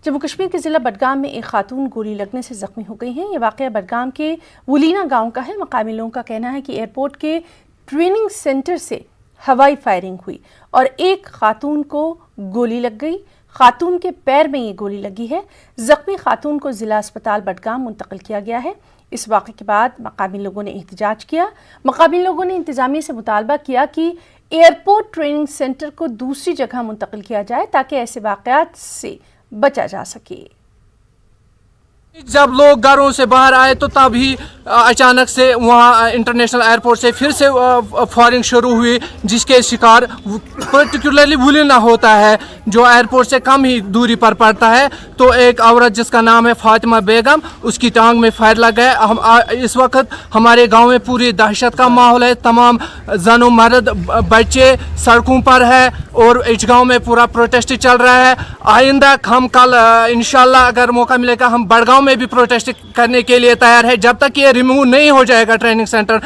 جموں کشمیر کے ضلع بڈگام میں ایک خاتون گولی لگنے سے زخمی ہو گئی ہیں۔ یہ واقعہ بڈگام کے وولینہ گاؤں کا ہے۔ مقامی لوگوں کا کہنا ہے کہ ایئرپورٹ کے ٹریننگ سینٹر سے ہوائی فائرنگ ہوئی اور ایک خاتون کو گولی لگ گئی۔ خاتون کے پیر میں یہ گولی لگی ہے۔ زخمی خاتون کو ضلع اسپتال بڈگام منتقل کیا گیا ہے۔ اس واقعے کے بعد مقامی لوگوں نے احتجاج کیا۔ مقامی لوگوں نے انتظامیہ سے مطالبہ کیا کہ ایئرپورٹ ٹریننگ سینٹر کو دوسری جگہ منتقل کیا جائے تاکہ ایسے واقعات سے بچا جا سکے۔ جب لوگ گھروں سے باہر آئے تو تب ہی اچانک سے وہاں انٹرنیشنل ایئرپورٹ سے پھر سے فائرنگ شروع ہوئی، جس کے شکار پرٹیکولرلی وولینہ ہوتا ہے جو ایئرپورٹ سے کم ہی دوری پر پڑتا ہے۔ تو ایک عورت جس کا نام ہے فاطمہ بیگم، اس کی ٹانگ میں فائر لگ گیا۔ اس وقت ہمارے گاؤں میں پوری دہشت کا ماحول ہے۔ تمام زن و مرد بچے سڑکوں پر ہے اور اچگام میں پورا پروٹیسٹ چل رہا ہے۔ آئندہ ہم کل انشاءاللہ اگر موقع ملے گا ہم بڈگام میں بھی پروٹیسٹ کرنے کے لیے تیار ہے جب تک یہ ریموو نہیں ہو جائے گا ٹریننگ سینٹر۔